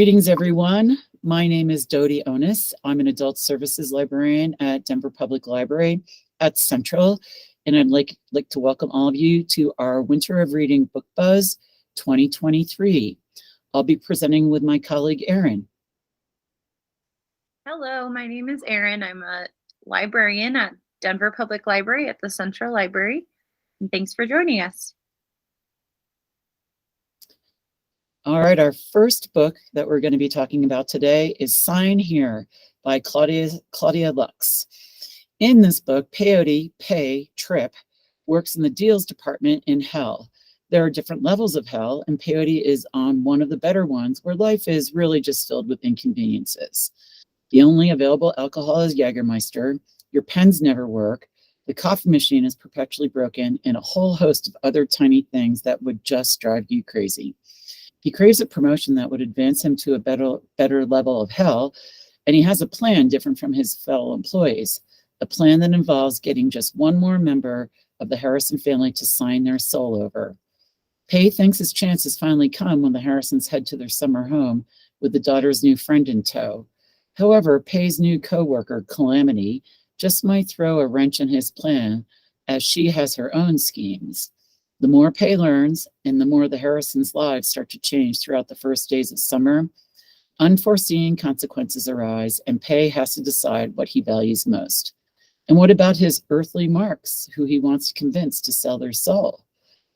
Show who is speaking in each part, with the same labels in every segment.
Speaker 1: Greetings, everyone. My name is Dodie. I'm an adult services librarian at Denver Public Library at Central, and I'd like to welcome all of you to our Winter of Reading Book Buzz 2023. I'll be presenting with my colleague, Erin.
Speaker 2: Hello, my name is Erin. I'm a librarian at Denver Public Library at the Central Library, and thanks for joining us.
Speaker 1: All right, our first book that we're going to be talking about today is Sign Here by Claudia Lux. In this book, Peyote, Trip, works in the deals department in hell. There are different levels of hell, and Peyote is on one of the better ones where life is really just filled with inconveniences. The only available alcohol is Jägermeister, your pens never work, the coffee machine is perpetually broken, and a whole host of other tiny things that would just drive you crazy. He craves a promotion that would advance him to a better level of hell, and he has a plan different from his fellow employees, a plan that involves getting just one more member of the Harrison family to sign their soul over. Pei thinks his chance has finally come when the Harrisons head to their summer home with the daughter's new friend in tow. However, Pei's new co-worker, Calamity, just might throw a wrench in his plan, as she has her own schemes. The more Pei learns, and the more the Harrisons' lives start to change throughout the first days of summer, unforeseen consequences arise, and Pei has to decide what he values most. And what about his earthly marks, who he wants to convince to sell their soul?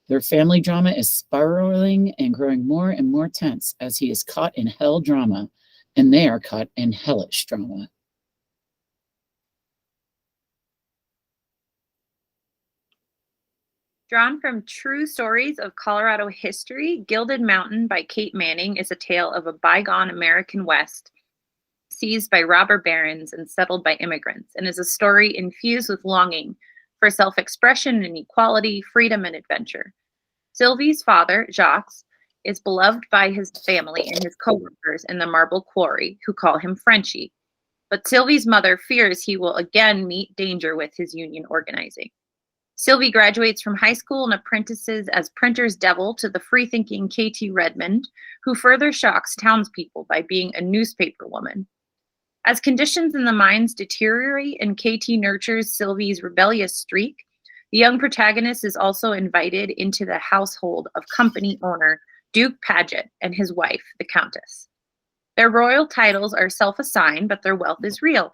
Speaker 1: Their family drama is spiraling and growing more and more tense as he is caught in hell drama, and they are caught in hellish drama.
Speaker 2: Drawn from true stories of Colorado history, Gilded Mountain by Kate Manning is a tale of a bygone American West seized by robber barons and settled by immigrants, and is a story infused with longing for self-expression and equality, freedom and adventure. Sylvie's father, Jacques, is beloved by his family and his co-workers in the marble quarry, who call him Frenchie. But Sylvie's mother fears he will again meet danger with his union organizing. Sylvie graduates from high school and apprentices as printer's devil to the free-thinking K.T. Redmond, who further shocks townspeople by being a newspaper woman. As conditions in the mines deteriorate and K.T. nurtures Sylvie's rebellious streak, the young protagonist is also invited into the household of company owner Duke Paget and his wife, the Countess. Their royal titles are self-assigned, but their wealth is real.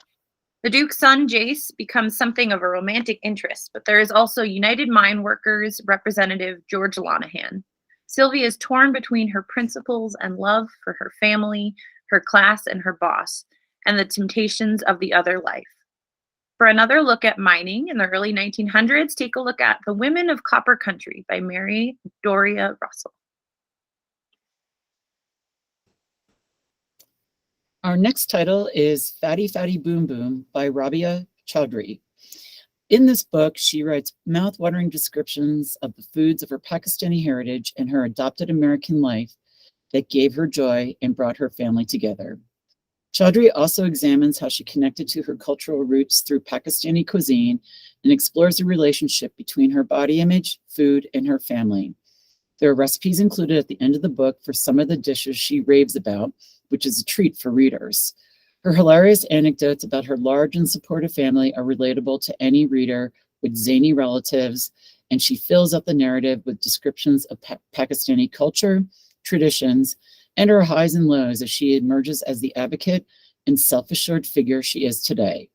Speaker 2: The Duke's son, Jace, becomes something of a romantic interest, but there is also United Mine Workers representative George Lonahan. Sylvie is torn between her principles and love for her family, her class, and her boss, and the temptations of the other life. For another look at mining in the early 1900s, take a look at The Women of Copper Country by Mary Doria Russell.
Speaker 1: Our next title is Fatty Fatty Boom Boom by Rabia Chaudhry. In this book, she writes mouth-watering descriptions of the foods of her Pakistani heritage and her adopted American life that gave her joy and brought her family together. Chaudhry also examines how she connected to her cultural roots through Pakistani cuisine and explores the relationship between her body image, food, and her family. There are recipes included at the end of the book for some of the dishes she raves about, which is a treat for readers. Her hilarious anecdotes about her large and supportive family are relatable to any reader with zany relatives, and she fills up the narrative with descriptions of Pakistani culture, traditions, and her highs and lows as she emerges as the advocate and self-assured figure she is today.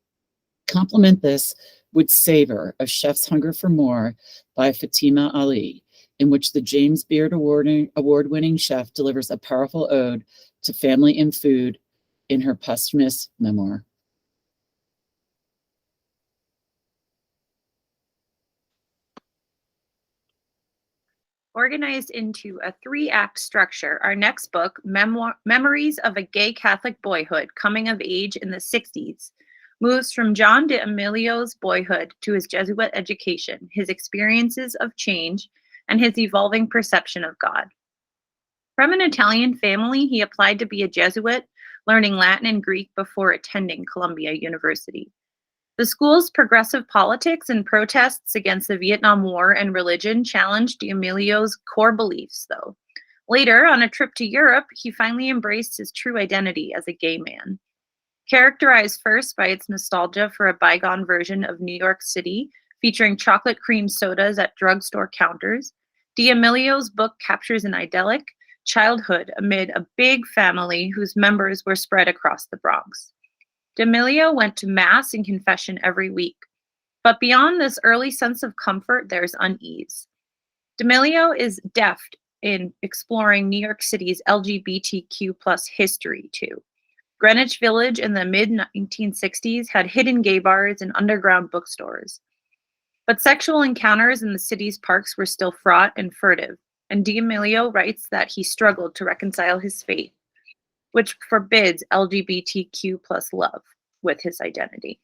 Speaker 1: Complement this with Savor, A Chef's Hunger for More by Fatima Ali, in which the James Beard award-winning chef delivers a powerful ode to family and food in her posthumous memoir.
Speaker 2: Organized into a 3-act structure, our next book, Memories of a Gay Catholic Boyhood Coming of Age in the 60s, moves from John D'Amelio's boyhood to his Jesuit education, his experiences of change, and his evolving perception of God. From an Italian family, he applied to be a Jesuit, learning Latin and Greek before attending Columbia University. The school's progressive politics and protests against the Vietnam War and religion challenged D'Amelio's core beliefs, though. Later, on a trip to Europe, he finally embraced his true identity as a gay man. Characterized first by its nostalgia for a bygone version of New York City, featuring chocolate cream sodas at drugstore counters, D'Amelio's book captures an idyllic childhood amid a big family whose members were spread across the Bronx. D'Amelio went to Mass and confession every week. But beyond this early sense of comfort, there's unease. D'Amelio is deft in exploring New York City's LGBTQ plus history, too. Greenwich Village in the mid-1960s had hidden gay bars and underground bookstores. But sexual encounters in the city's parks were still fraught and furtive, and D'Amelio writes that he struggled to reconcile his faith, which forbids LGBTQ plus love, with his identity.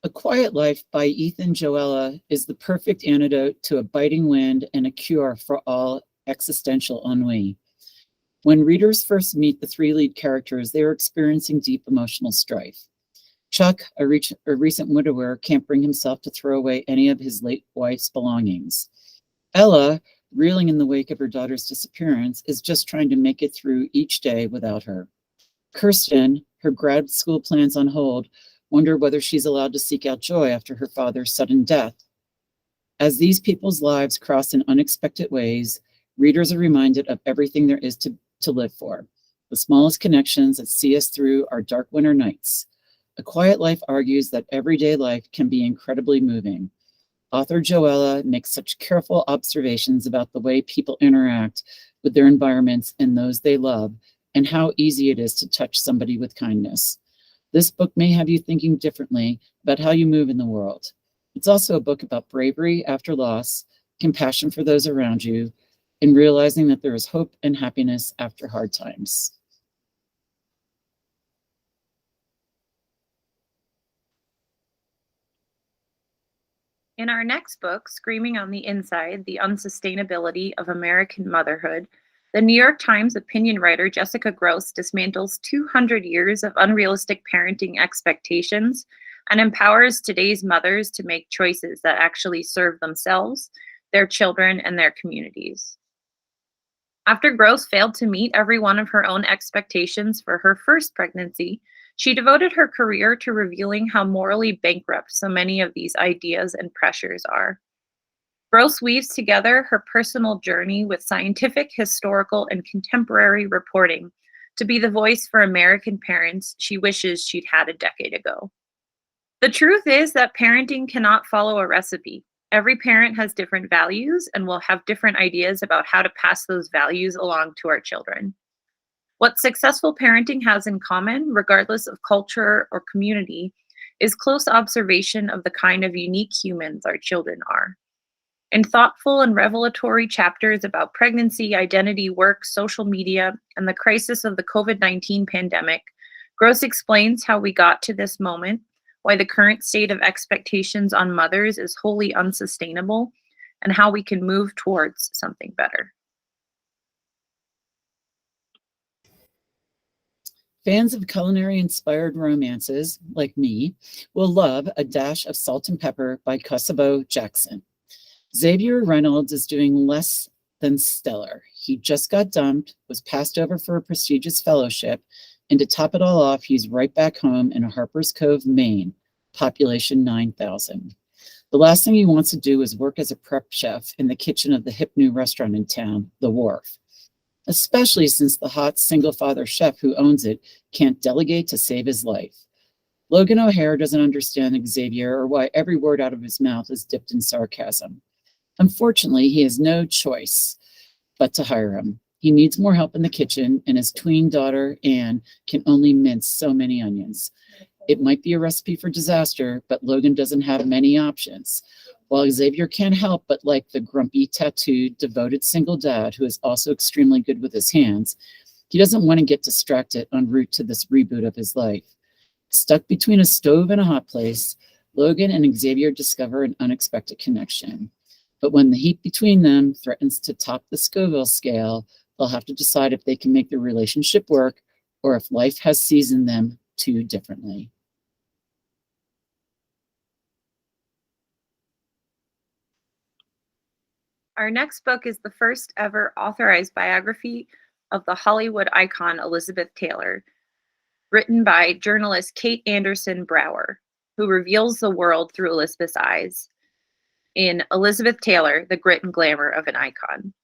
Speaker 1: A Quiet Life by Ethan Joella is the perfect antidote to a biting wind and a cure for all existential ennui. When readers first meet the three lead characters, they are experiencing deep emotional strife. Chuck, a recent widower, can't bring himself to throw away any of his late wife's belongings. Ella, reeling in the wake of her daughter's disappearance, is just trying to make it through each day without her. Kirsten, her grad school plans on hold, wonder whether she's allowed to seek out joy after her father's sudden death. As these people's lives cross in unexpected ways, readers are reminded of everything there is to live for, the smallest connections that see us through our dark winter nights. A Quiet Life argues that everyday life can be incredibly moving. Author Joella makes such careful observations about the way people interact with their environments and those they love, and how easy it is to touch somebody with kindness. This book may have you thinking differently about how you move in the world. It's also a book about bravery after loss, compassion for those around you, and realizing that there is hope and happiness after hard times.
Speaker 2: In our next book, Screaming on the Inside, The Unsustainability of American Motherhood, the New York Times opinion writer Jessica Gross dismantles 200 years of unrealistic parenting expectations and empowers today's mothers to make choices that actually serve themselves, their children, and their communities. After Gross failed to meet every one of her own expectations for her first pregnancy, she devoted her career to revealing how morally bankrupt so many of these ideas and pressures are. Gross weaves together her personal journey with scientific, historical, and contemporary reporting to be the voice for American parents she wishes she'd had a decade ago. The truth is that parenting cannot follow a recipe. Every parent has different values and will have different ideas about how to pass those values along to our children. What successful parenting has in common, regardless of culture or community, is close observation of the kind of unique humans our children are. In thoughtful and revelatory chapters about pregnancy, identity, work, social media, and the crisis of the COVID-19 pandemic, Gross explains how we got to this moment, why the current state of expectations on mothers is wholly unsustainable, and how we can move towards something better.
Speaker 1: Fans of culinary-inspired romances, like me, will love A Dash of Salt and Pepper by Kosovo Jackson. Xavier Reynolds is doing less than stellar. He just got dumped, was passed over for a prestigious fellowship, and to top it all off, he's right back home in Harper's Cove, Maine, population 9,000. The last thing he wants to do is work as a prep chef in the kitchen of the hip new restaurant in town, The Wharf, especially since the hot single-father chef who owns it can't delegate to save his life. Logan O'Hare doesn't understand Xavier or why every word out of his mouth is dipped in sarcasm. Unfortunately, he has no choice but to hire him. He needs more help in the kitchen, and his tween daughter, Anne, can only mince so many onions. It might be a recipe for disaster, but Logan doesn't have many options. While Xavier can't help but like the grumpy, tattooed, devoted single dad who is also extremely good with his hands, he doesn't want to get distracted en route to this reboot of his life. Stuck between a stove and a hot place, Logan and Xavier discover an unexpected connection. But when the heat between them threatens to top the Scoville scale, they'll have to decide if they can make the relationship work or if life has seasoned them too differently.
Speaker 2: Our next book is the first ever authorized biography of the Hollywood icon Elizabeth Taylor, written by journalist Kate Anderson Brower, who reveals the world through Elizabeth's eyes in Elizabeth Taylor, The Grit and Glamour of an Icon.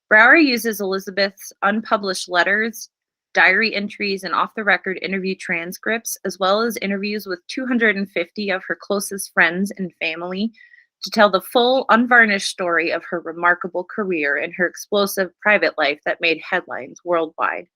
Speaker 2: Brower uses Elizabeth's unpublished letters, diary entries, and off-the-record interview transcripts, as well as interviews with 250 of her closest friends and family, to tell the full, unvarnished story of her remarkable career and her explosive private life that made headlines worldwide.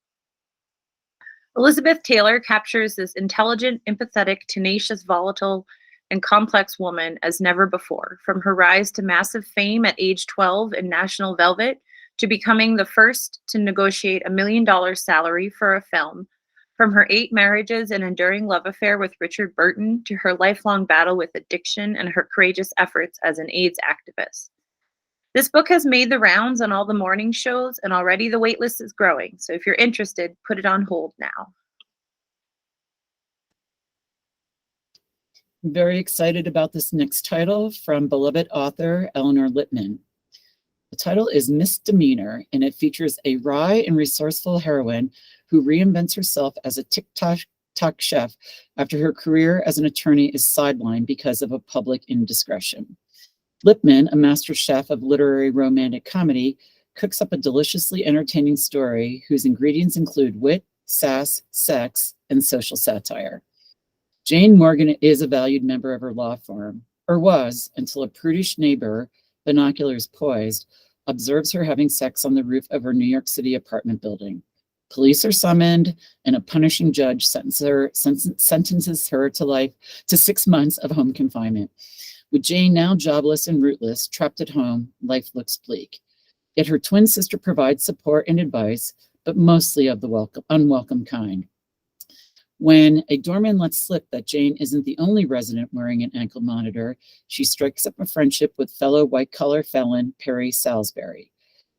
Speaker 2: Elizabeth Taylor captures this intelligent, empathetic, tenacious, volatile, and complex woman as never before, from her rise to massive fame at age 12 in National Velvet to becoming the first to negotiate $1 million salary for a film, from her 8 marriages and enduring love affair with Richard Burton to her lifelong battle with addiction and her courageous efforts as an AIDS activist. This book has made the rounds on all the morning shows, and already the waitlist is growing. So if you're interested, put it on hold now.
Speaker 1: I'm very excited about this next title from beloved author Eleanor Littman. The title is Misdemeanor, and it features a wry and resourceful heroine who reinvents herself as a TikTok chef after her career as an attorney is sidelined because of a public indiscretion. Lippman, a master chef of literary romantic comedy, cooks up a deliciously entertaining story whose ingredients include wit, sass, sex, and social satire. Jane Morgan is a valued member of her law firm, or was, until a prudish neighbor, binoculars poised, observes her having sex on the roof of her New York City apartment building. Police are summoned, and a punishing judge sentences her to 6 months of home confinement. With Jane now jobless and rootless, trapped at home, life looks bleak. Yet her twin sister provides support and advice, but mostly of the unwelcome kind. When a doorman lets slip that Jane isn't the only resident wearing an ankle monitor, she strikes up a friendship with fellow white-collar felon Perry Salisbury.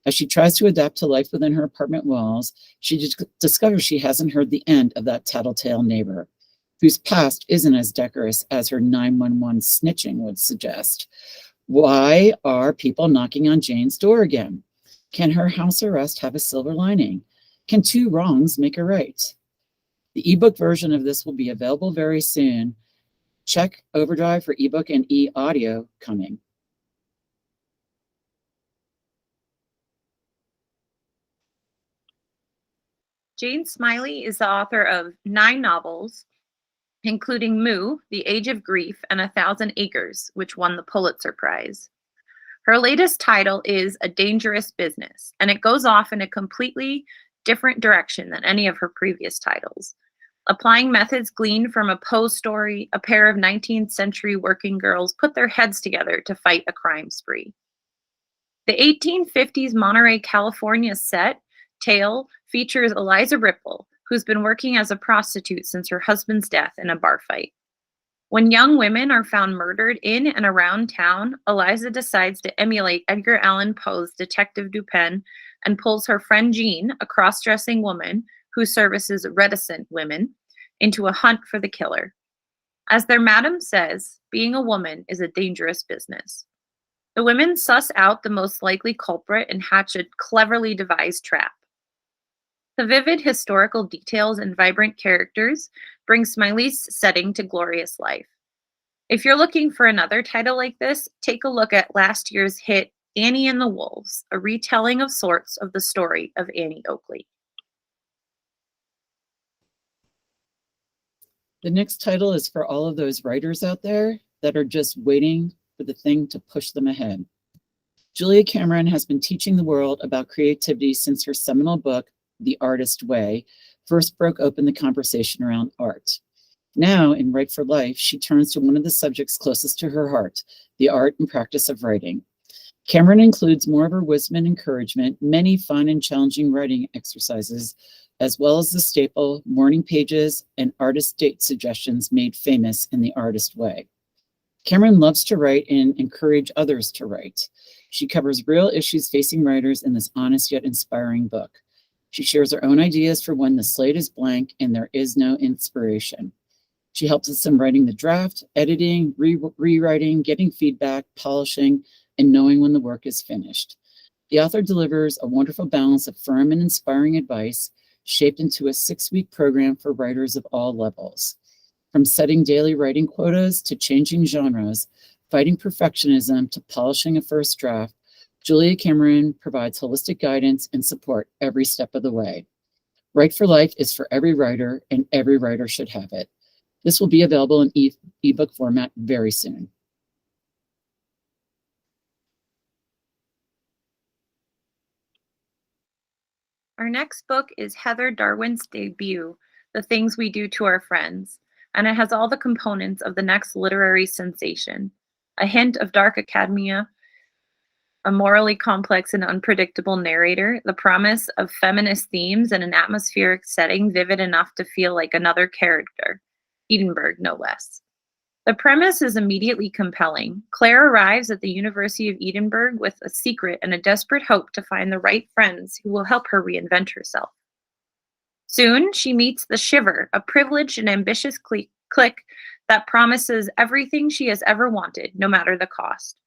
Speaker 1: As she tries to adapt to life within her apartment walls, she discovers she hasn't heard the end of that tattletale neighbor, whose past isn't as decorous as her 911 snitching would suggest. Why are people knocking on Jane's door again? Can her house arrest have a silver lining? Can 2 wrongs make a right? The ebook version of this will be available very soon. Check Overdrive for ebook and e-audio coming.
Speaker 2: Jane Smiley is the author of 9 novels, including Moo, The Age of Grief, and 1,000 Acres, which won the Pulitzer Prize. Her latest title is A Dangerous Business, and it goes off in a completely different direction than any of her previous titles. Applying methods gleaned from a Poe story, a pair of 19th century working girls put their heads together to fight a crime spree. The 1850s Monterey, California tale features Eliza Ripple, who's been working as a prostitute since her husband's death in a bar fight. When young women are found murdered in and around town, Eliza decides to emulate Edgar Allan Poe's Detective Dupin and pulls her friend Jean, a cross-dressing woman who services reticent women, into a hunt for the killer. As their madam says, being a woman is a dangerous business. The women suss out the most likely culprit and hatch a cleverly devised trap. The vivid historical details and vibrant characters bring Smiley's setting to glorious life. If you're looking for another title like this, take a look at last year's hit Annie and the Wolves, a retelling of sorts of the story of Annie Oakley.
Speaker 1: The next title is for all of those writers out there that are just waiting for the thing to push them ahead. Julia Cameron has been teaching the world about creativity since her seminal book, The Artist Way, first broke open the conversation around art. Now, in Write for Life, she turns to one of the subjects closest to her heart, the art and practice of writing. Cameron includes more of her wisdom and encouragement, many fun and challenging writing exercises, as well as the staple morning pages and artist date suggestions made famous in The Artist Way. Cameron loves to write and encourage others to write. She covers real issues facing writers in this honest yet inspiring book. She shares her own ideas for when the slate is blank and there is no inspiration. She helps us in writing the draft, editing, rewriting, getting feedback, polishing, and knowing when the work is finished. The author delivers a wonderful balance of firm and inspiring advice shaped into a 6-week program for writers of all levels. From setting daily writing quotas to changing genres, fighting perfectionism to polishing a first draft, Julia Cameron provides holistic guidance and support every step of the way. Write for Life is for every writer, and every writer should have it. This will be available in ebook format very soon.
Speaker 2: Our next book is Heather Darwin's debut, The Things We Do to Our Friends, and it has all the components of the next literary sensation. A hint of dark academia, a morally complex and unpredictable narrator, the promise of feminist themes, and an atmospheric setting vivid enough to feel like another character, Edinburgh no less. The premise is immediately compelling. Claire arrives at the University of Edinburgh with a secret and a desperate hope to find the right friends who will help her reinvent herself. Soon, she meets the Shiver, a privileged and ambitious clique that promises everything she has ever wanted, no matter the cost.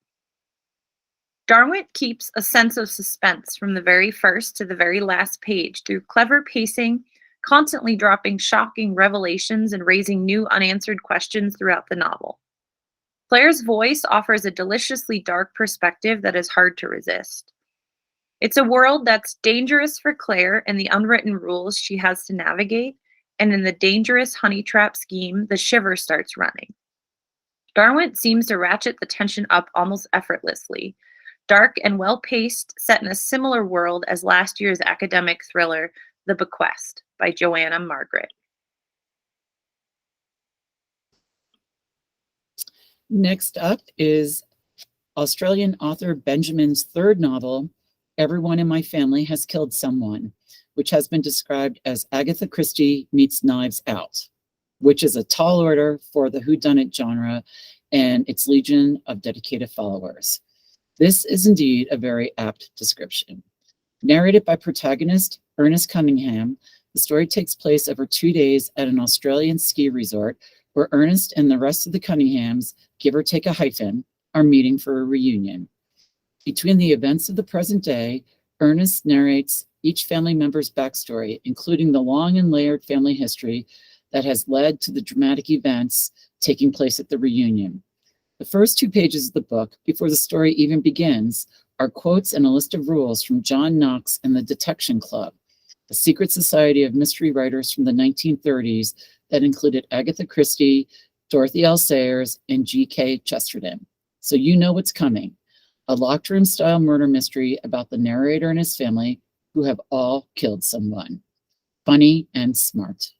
Speaker 2: Darwin keeps a sense of suspense from the very first to the very last page through clever pacing, constantly dropping shocking revelations and raising new unanswered questions throughout the novel. Claire's voice offers a deliciously dark perspective that is hard to resist. It's a world that's dangerous for Claire and the unwritten rules she has to navigate, and in the dangerous honey trap scheme, the Shiver starts running. Darwin seems to ratchet the tension up almost effortlessly. Dark and well-paced, set in a similar world as last year's academic thriller, The Bequest by Joanna Margaret.
Speaker 1: Next up is Australian author Benjamin's third novel, Everyone in My Family Has Killed Someone, which has been described as Agatha Christie meets Knives Out, which is a tall order for the whodunit genre and its legion of dedicated followers. This is indeed a very apt description. Narrated by protagonist Ernest Cunningham, the story takes place over 2 days at an Australian ski resort where Ernest and the rest of the Cunninghams, give or take a hyphen, are meeting for a reunion. Between the events of the present day, Ernest narrates each family member's backstory, including the long and layered family history that has led to the dramatic events taking place at the reunion. The first 2 pages of the book, before the story even begins, are quotes and a list of rules from John Knox and the Detection Club, a secret society of mystery writers from the 1930s that included Agatha Christie, Dorothy L. Sayers, and G.K. Chesterton. So you know what's coming. A locked room style murder mystery about the narrator and his family who have all killed someone. Funny and smart.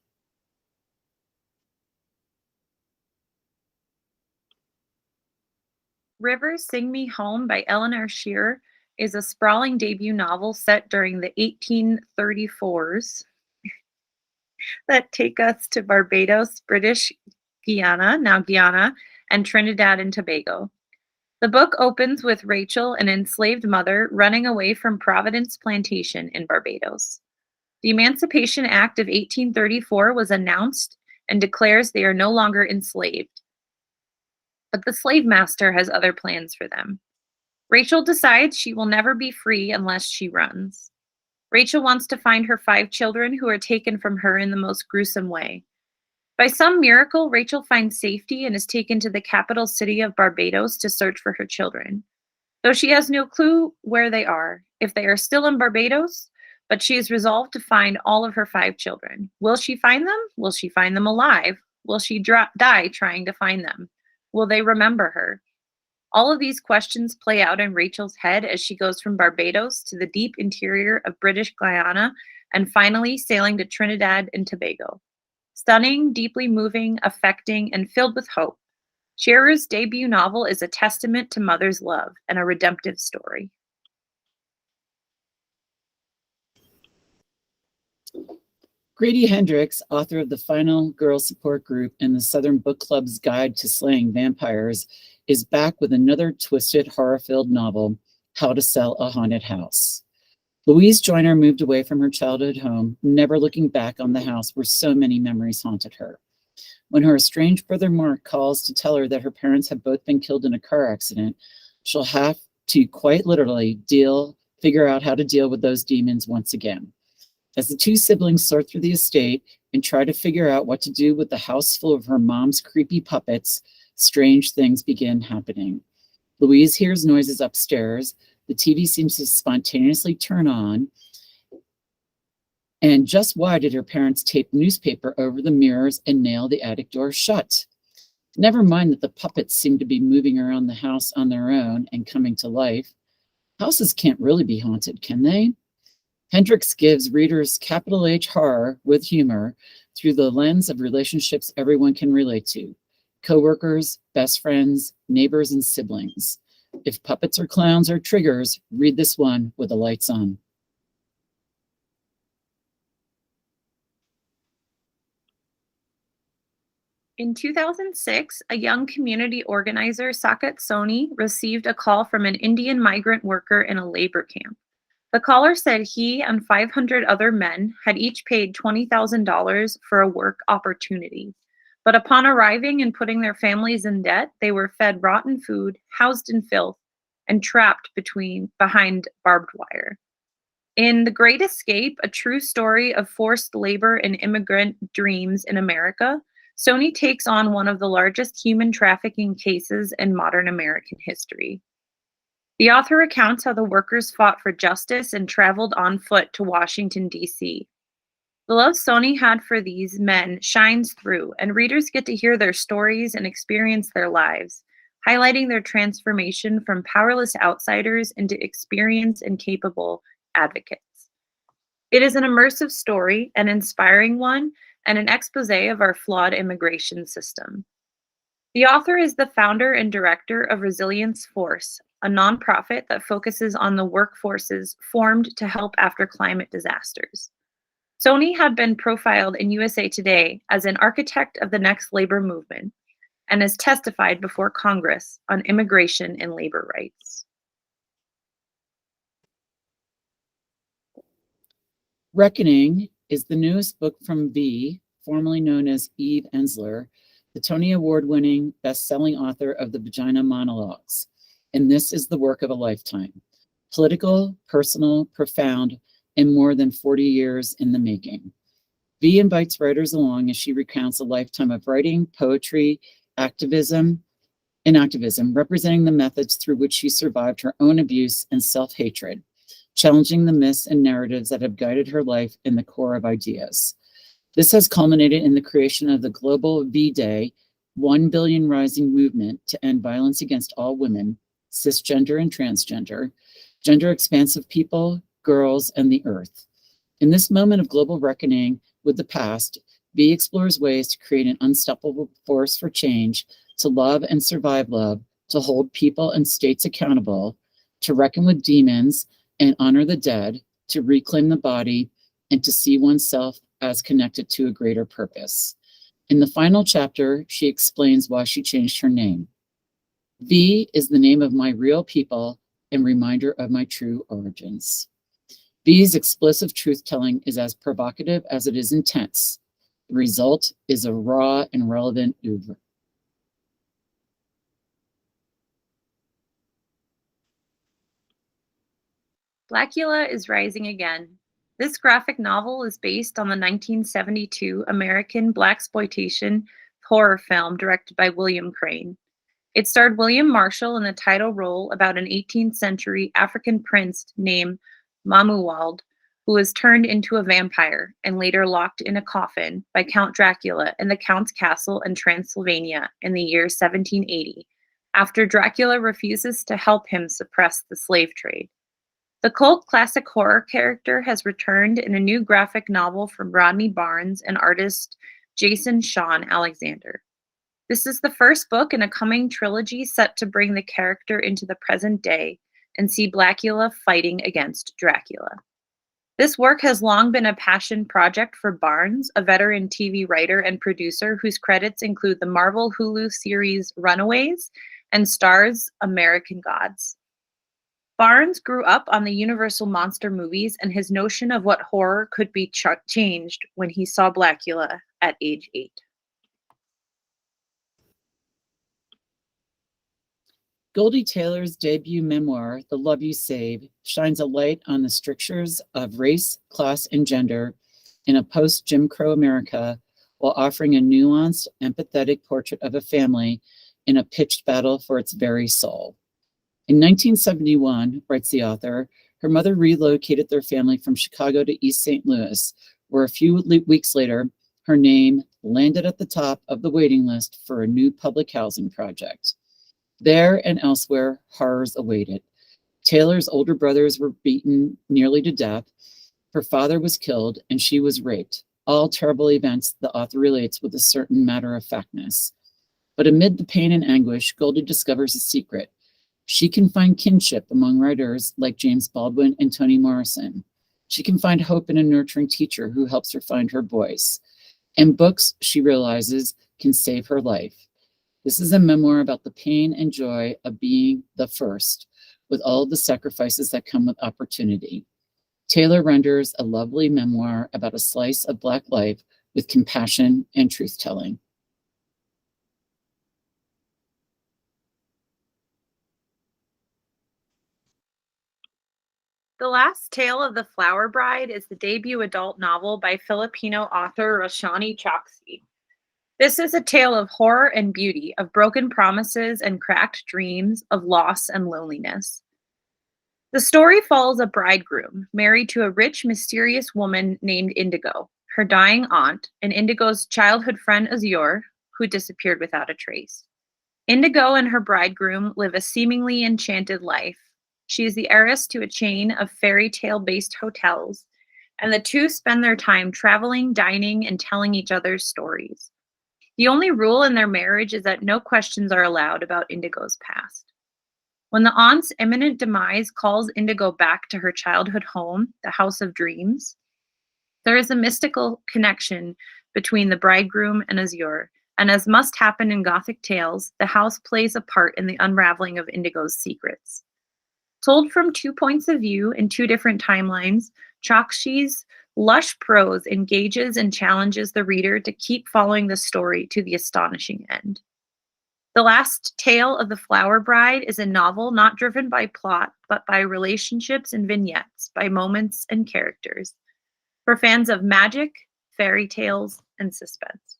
Speaker 2: Rivers Sing Me Home by Eleanor Shearer is a sprawling debut novel set during the 1834s that take us to Barbados, British Guiana, now Guyana, and Trinidad and Tobago. The book opens with Rachel, an enslaved mother, running away from Providence Plantation in Barbados. The Emancipation Act of 1834 was announced and declares they are no longer enslaved. But the slave master has other plans for them. Rachel decides she will never be free unless she runs. Rachel wants to find her 5 children who are taken from her in the most gruesome way. By some miracle, Rachel finds safety and is taken to the capital city of Barbados to search for her children, though she has no clue where they are, if they are still in Barbados, but she is resolved to find all of her 5 children. Will she find them? Will she find them alive? Will she die trying to find them? Will they remember her? All of these questions play out in Rachel's head as she goes from Barbados to the deep interior of British Guiana and finally sailing to Trinidad and Tobago. Stunning, deeply moving, affecting, and filled with hope, Shearer's debut novel is a testament to mother's love and a redemptive story.
Speaker 1: Grady Hendrix, author of the Final Girl Support Group and the Southern Book Club's Guide to Slaying Vampires, is back with another twisted, horror-filled novel, How to Sell a Haunted House. Louise Joyner moved away from her childhood home, never looking back on the house where so many memories haunted her. When her estranged brother Mark calls to tell her that her parents have both been killed in a car accident, she'll have to quite literally deal figure out how to deal with those demons once again. As the two siblings sort through the estate and try to figure out what to do with the house full of her mom's creepy puppets, strange things begin happening. Louise hears noises upstairs. The TV seems to spontaneously turn on. And just why did her parents tape newspaper over the mirrors and nail the attic door shut? Never mind that the puppets seem to be moving around the house on their own and coming to life. Houses can't really be haunted, can they? Hendricks gives readers capital H horror with humor through the lens of relationships everyone can relate to. Coworkers, best friends, neighbors, and siblings. If puppets or clowns are triggers, read this one with the lights on.
Speaker 2: In 2006, a young community organizer, Saket Soni, received a call from an Indian migrant worker in a labor camp. The caller said he and 500 other men had each paid $20,000 for a work opportunity. But upon arriving and putting their families in debt, they were fed rotten food, housed in filth, and trapped behind barbed wire. In The Great Escape, a true story of forced labor and immigrant dreams in America, Sony takes on one of the largest human trafficking cases in modern American history. The author recounts how the workers fought for justice and traveled on foot to Washington, D.C. The love Sony had for these men shines through, and readers get to hear their stories and experience their lives, highlighting their transformation from powerless outsiders into experienced and capable advocates. It is an immersive story, an inspiring one, and an expose of our flawed immigration system. The author is the founder and director of Resilience Force, a nonprofit that focuses on the workforces formed to help after climate disasters. Sony had been profiled in USA Today as an architect of the next labor movement and has testified before Congress on immigration and labor rights.
Speaker 1: Reckoning is the newest book from V, formerly known as Eve Ensler, the Tony Award-winning best-selling author of The Vagina Monologues. And this is the work of a lifetime. Political, personal, profound, and more than 40 years in the making. V invites writers along as she recounts a lifetime of writing, poetry, activism, representing the methods through which she survived her own abuse and self-hatred, challenging the myths and narratives that have guided her life in the core of ideas. This has culminated in the creation of the global V-Day, 1 Billion Rising movement to end violence against all women, cisgender and transgender, gender expansive people, girls, and the earth. In this moment of global reckoning with the past, V explores ways to create an unstoppable force for change, to love and survive love, to hold people and states accountable, to reckon with demons and honor the dead, to reclaim the body, and to see oneself as connected to a greater purpose. In the final chapter, she explains why she changed her name. V is the name of my real people and reminder of my true origins. V's explosive truth-telling is as provocative as it is intense. The result is a raw and relevant oeuvre.
Speaker 2: Blackula is rising again. This graphic novel is based on the 1972 American blaxploitation horror film directed by William Crane. It starred William Marshall in the title role about an 18th century African prince named Mamuwald, who was turned into a vampire and later locked in a coffin by Count Dracula in the Count's castle in Transylvania in the year 1780, after Dracula refuses to help him suppress the slave trade. The cult classic horror character has returned in a new graphic novel from Rodney Barnes and artist Jason Sean Alexander. This is the first book in a coming trilogy set to bring the character into the present day and see Blackula fighting against Dracula. This work has long been a passion project for Barnes, a veteran TV writer and producer whose credits include the Marvel Hulu series Runaways and Starz American Gods. Barnes grew up on the Universal monster movies, and his notion of what horror could be changed when he saw Blackula at age 8.
Speaker 1: Goldie Taylor's debut memoir, The Love You Save, shines a light on the strictures of race, class, and gender in a post-Jim Crow America, while offering a nuanced, empathetic portrait of a family in a pitched battle for its very soul. In 1971, writes the author, her mother relocated their family from Chicago to East St. Louis, where a few weeks later, her name landed at the top of the waiting list for a new public housing project. There and elsewhere, horrors awaited. Taylor's older brothers were beaten nearly to death. Her father was killed, and she was raped. All terrible events the author relates with a certain matter-of-factness. But amid the pain and anguish, Goldie discovers a secret. She can find kinship among writers like James Baldwin and Toni Morrison. She can find hope in a nurturing teacher who helps her find her voice. And books, she realizes, can save her life. This is a memoir about the pain and joy of being the first, with all of the sacrifices that come with opportunity. Taylor renders a lovely memoir about a slice of Black life with compassion and truth-telling.
Speaker 2: The Last Tale of the Flower Bride is the debut adult novel by Filipino author Roshani Choksi. This is a tale of horror and beauty, of broken promises and cracked dreams, of loss and loneliness. The story follows a bridegroom married to a rich, mysterious woman named Indigo, her dying aunt, and Indigo's childhood friend Azure, who disappeared without a trace. Indigo and her bridegroom live a seemingly enchanted life. She is the heiress to a chain of fairy tale-based hotels, and the two spend their time traveling, dining, and telling each other's stories. The only rule in their marriage is that no questions are allowed about Indigo's past. When the aunt's imminent demise calls Indigo back to her childhood home, the House of Dreams, there is a mystical connection between the bridegroom and Azure, and as must happen in Gothic tales, the house plays a part in the unraveling of Indigo's secrets. Told from 2 points of view in 2 different timelines, Chokshi's lush prose engages and challenges the reader to keep following the story to the astonishing end. The Last Tale of the Flower Bride is a novel not driven by plot, but by relationships and vignettes, by moments and characters, for fans of magic, fairy tales, and suspense.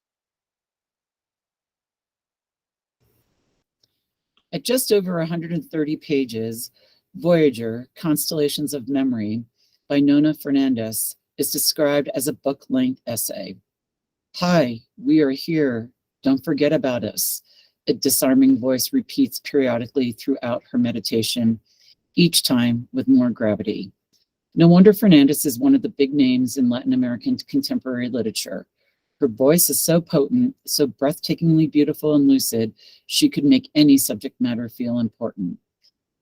Speaker 1: At just over 130 pages, Voyager, Constellations of Memory, by Nona Fernandez, is described as a book-length essay. Hi, we are here. Don't forget about us. A disarming voice repeats periodically throughout her meditation, each time with more gravity. No wonder Fernandez is one of the big names in Latin American contemporary literature. Her voice is so potent, so breathtakingly beautiful and lucid, she could make any subject matter feel important.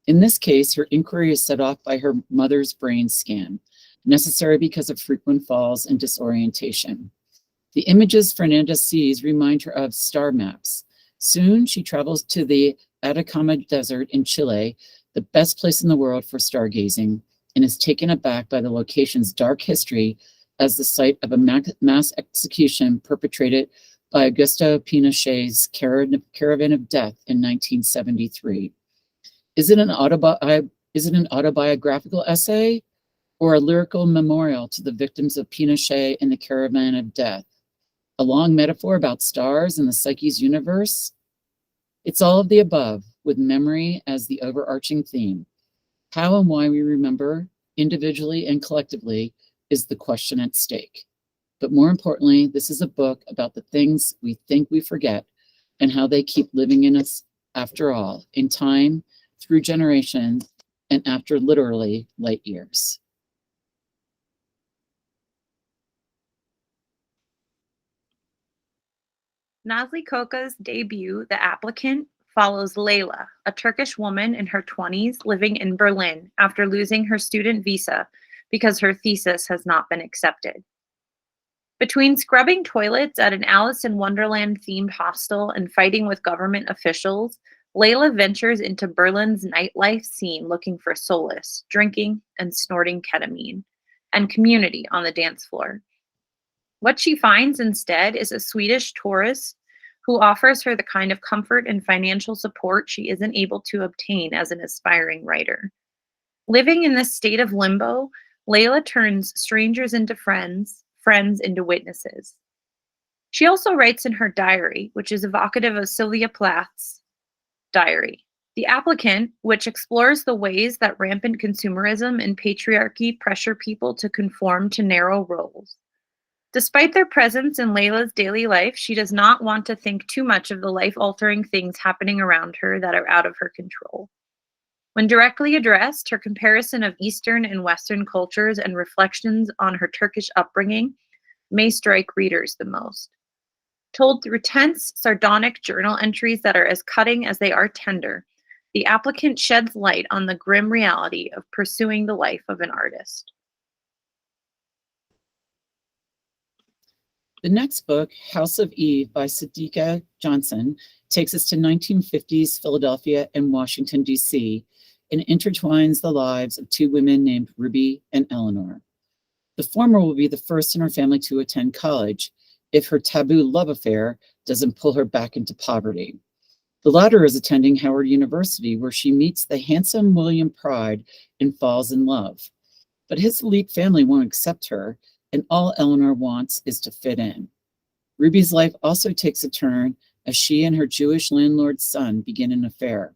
Speaker 1: In this case, her inquiry is set off by her mother's brain scan, necessary because of frequent falls and disorientation. The images Fernandez sees remind her of star maps. Soon, she travels to the Atacama Desert in Chile, the best place in the world for stargazing, and is taken aback by the location's dark history as the site of a mass execution perpetrated by Augusto Pinochet's Caravan of Death in 1973. Is it an autobiographical essay or a lyrical memorial to the victims of Pinochet and the Caravan of Death? A long metaphor about stars and the psyche's universe? It's all of the above, with memory as the overarching theme. How and why we remember, individually and collectively, is the question at stake. But more importantly, this is a book about the things we think we forget and how they keep living in us after all, in time, through generations, and after literally light years.
Speaker 2: Nazli Koka's debut, The Applicant, follows Layla, a Turkish woman in her 20s living in Berlin after losing her student visa because her thesis has not been accepted. Between scrubbing toilets at an Alice in Wonderland-themed hostel and fighting with government officials, Layla ventures into Berlin's nightlife scene looking for solace, drinking and snorting ketamine, and community on the dance floor. What she finds instead is a Swedish tourist who offers her the kind of comfort and financial support she isn't able to obtain as an aspiring writer. Living in this state of limbo, Layla turns strangers into friends, friends into witnesses. She also writes in her diary, which is evocative of Sylvia Plath's diary, The Applicant, which explores the ways that rampant consumerism and patriarchy pressure people to conform to narrow roles. Despite their presence in Layla's daily life, she does not want to think too much of the life-altering things happening around her that are out of her control. When directly addressed, her comparison of Eastern and Western cultures and reflections on her Turkish upbringing may strike readers the most. Told through tense, sardonic journal entries that are as cutting as they are tender, The Applicant sheds light on the grim reality of pursuing the life of an artist.
Speaker 1: The next book, House of Eve by Sadiqa Johnson, takes us to 1950s Philadelphia and Washington, D.C., and intertwines the lives of two women named Ruby and Eleanor. The former will be the first in her family to attend college, if her taboo love affair doesn't pull her back into poverty. The latter is attending Howard University, where she meets the handsome William Pride and falls in love. But his elite family won't accept her, and all Eleanor wants is to fit in. Ruby's life also takes a turn as she and her Jewish landlord's son begin an affair.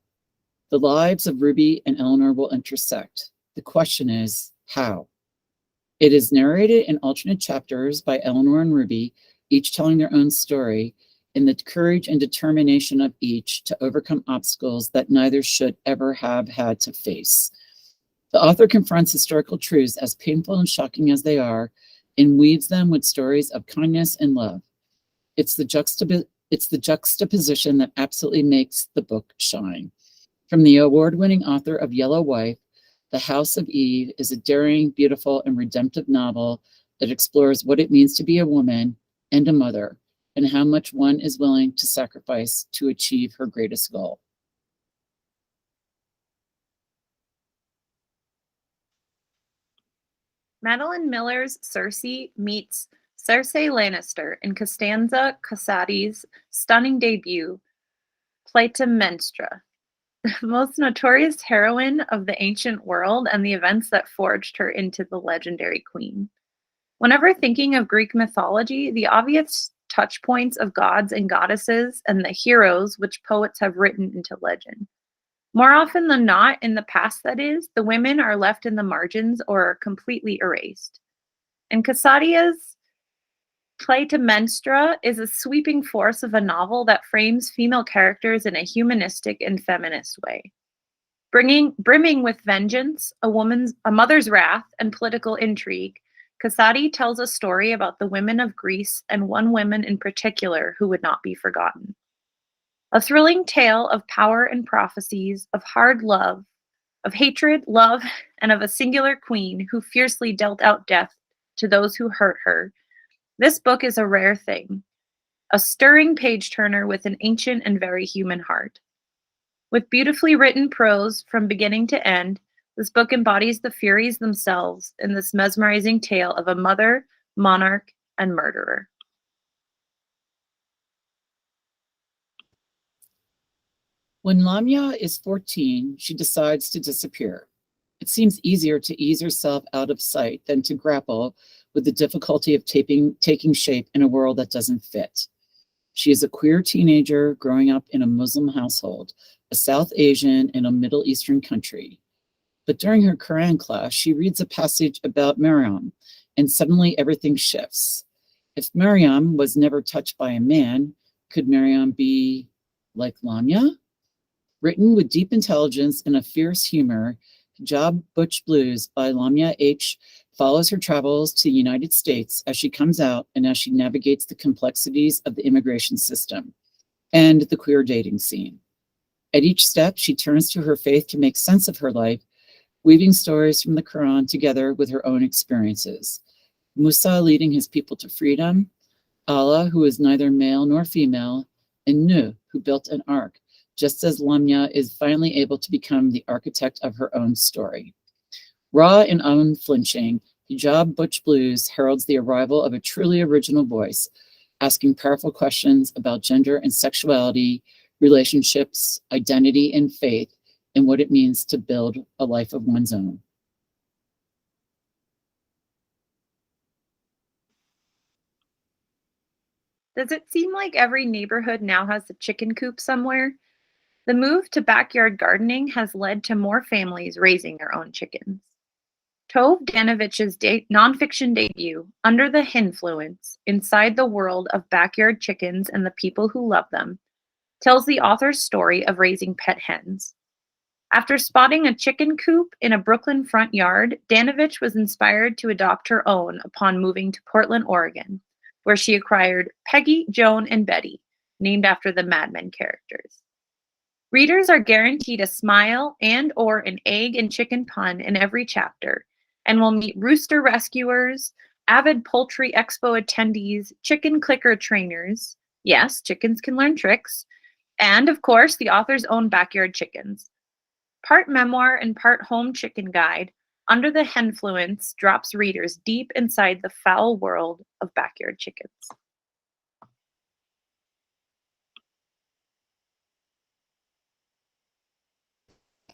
Speaker 1: The lives of Ruby and Eleanor will intersect. The question is, how? It is narrated in alternate chapters by Eleanor and Ruby, each telling their own story, and the courage and determination of each to overcome obstacles that neither should ever have had to face. The author confronts historical truths, as painful and shocking as they are, and weaves them with stories of kindness and love. It's the juxtaposition that absolutely makes the book shine. From the award-winning author of Yellow Wife, The House of Eve is a daring, beautiful, and redemptive novel that explores what it means to be a woman and a mother, and how much one is willing to sacrifice to achieve her greatest goal.
Speaker 2: Madeline Miller's Circe meets Cersei Lannister in Costanza Casati's stunning debut, Clytemnestra, the most notorious heroine of the ancient world and the events that forged her into the legendary queen. Whenever thinking of Greek mythology, the obvious touch points of gods and goddesses and the heroes which poets have written into legend. More often than not, in the past that is, the women are left in the margins or are completely erased. And Casatia's Clytemnestra is a sweeping force of a novel that frames female characters in a humanistic and feminist way. Brimming with vengeance, a mother's wrath, and political intrigue, Casati tells a story about the women of Greece and one woman in particular who would not be forgotten. A thrilling tale of power and prophecies, of hard love, of hatred, love, and of a singular queen who fiercely dealt out death to those who hurt her. This book is a rare thing, a stirring page-turner with an ancient and very human heart. With beautifully written prose from beginning to end, this book embodies the Furies themselves in this mesmerizing tale of a mother, monarch, and murderer.
Speaker 1: When Lamia is 14, she decides to disappear. It seems easier to ease herself out of sight than to grapple with the difficulty of taking shape in a world that doesn't fit. She is a queer teenager growing up in a Muslim household, a South Asian in a Middle Eastern country. But during her Quran class, she reads a passage about Maryam, and suddenly everything shifts. If Maryam was never touched by a man, could Maryam be like Lamia? Written with deep intelligence and a fierce humor, Hijab Butch Blues by Lamia H. follows her travels to the United States as she comes out and as she navigates the complexities of the immigration system and the queer dating scene. At each step, she turns to her faith to make sense of her life, weaving stories from the Quran together with her own experiences. Musa leading his people to freedom, Allah, who is neither male nor female, and Nuh, who built an ark, just as Lamia is finally able to become the architect of her own story. Raw and unflinching, Hijab Butch Blues heralds the arrival of a truly original voice, asking powerful questions about gender and sexuality, relationships, identity, and faith, and what it means to build a life of one's own.
Speaker 2: Does it seem like every neighborhood now has a chicken coop somewhere? The move to backyard gardening has led to more families raising their own chickens. Tove Danovich's nonfiction debut, Under the Hinfluence, Inside the World of Backyard Chickens and the People Who Love Them, tells the author's story of raising pet hens. After spotting a chicken coop in a Brooklyn front yard, Danovich was inspired to adopt her own upon moving to Portland, Oregon, where she acquired Peggy, Joan, and Betty, named after the Mad Men characters. Readers are guaranteed a smile and/or an egg and chicken pun in every chapter, and will meet rooster rescuers, avid poultry expo attendees, chicken clicker trainers. Yes, chickens can learn tricks. And, of course, the author's own backyard chickens. Part memoir and part home chicken guide, Under the Henfluence drops readers deep inside the foul world of backyard chickens.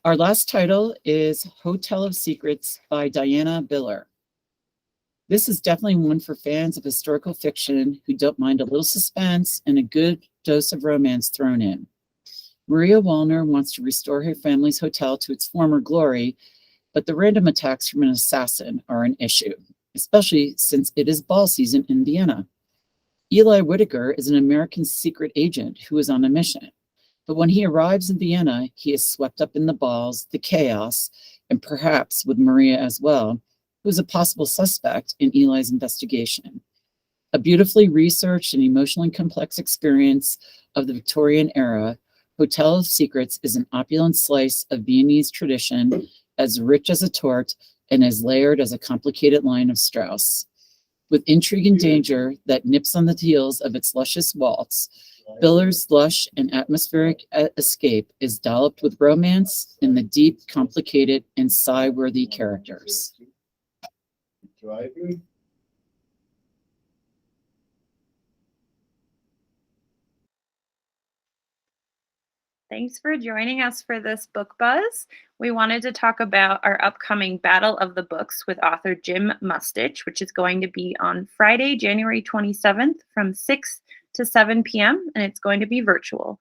Speaker 1: Our last title is Hotel of Secrets by Diana Biller. This is definitely one for fans of historical fiction who don't mind a little suspense and a good dose of romance thrown in. Maria Wallner wants to restore her family's hotel to its former glory, but the random attacks from an assassin are an issue, especially since it is ball season in Vienna. Eli Whittaker is an American secret agent who is on a mission. But when he arrives in Vienna, he is swept up in the balls, the chaos, and perhaps with Maria as well, who is a possible suspect in Eli's investigation. A beautifully researched and emotionally complex experience of the Victorian era, Hotel of Secrets is an opulent slice of Viennese tradition, as rich as a torte and as layered as a complicated line of Strauss. With intrigue and danger that nips on the heels of its luscious waltz, Biller's lush and atmospheric escape is dolloped with romance and the deep, complicated, and sigh-worthy characters.
Speaker 2: Thanks for joining us for this book buzz. We wanted to talk about our upcoming Battle of the Books with author Jim Mustich, which is going to be on Friday, January 27th from 6 to 7 p.m., and it's going to be virtual.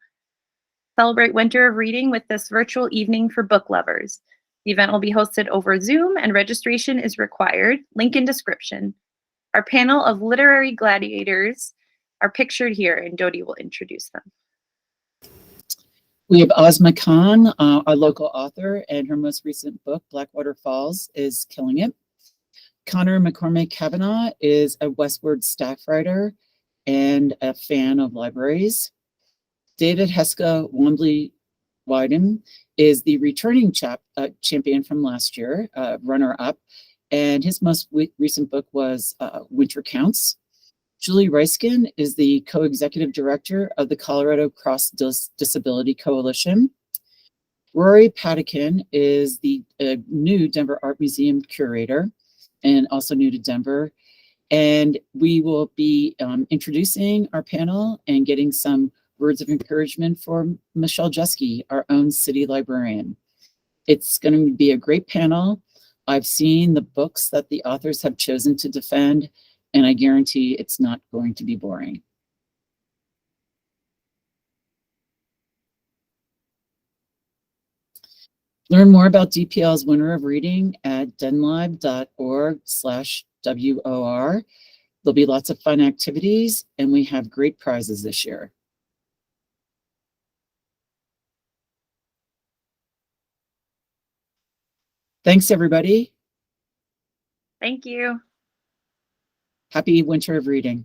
Speaker 2: Celebrate Winter of Reading with this virtual evening for book lovers. The event will be hosted over Zoom, and registration is required. Link in description. Our panel of literary gladiators are pictured here, and Dodie will introduce them.
Speaker 1: We have Ozma Khan, our local author, and her most recent book, Blackwater Falls, is killing it. Connor McCormick Kavanaugh is a Westward staff writer and a fan of libraries. David Heska Wombley Wyden is the returning champion from last year, runner-up, and his most recent book was Winter Counts. Julie Reiskin is the co-executive director of the Colorado Cross Disability Coalition. Rory Patikin is the new Denver Art Museum curator and also new to Denver. And we will be introducing our panel and getting some words of encouragement for Michelle Jeske, our own city librarian. It's going to be a great panel. I've seen the books that the authors have chosen to defend, and I guarantee it's not going to be boring. Learn more about DPL's Winter of Reading at denlive.org/WOR. There'll be lots of fun activities, and we have great prizes this year. Thanks, everybody.
Speaker 2: Thank you.
Speaker 1: Happy Winter of Reading.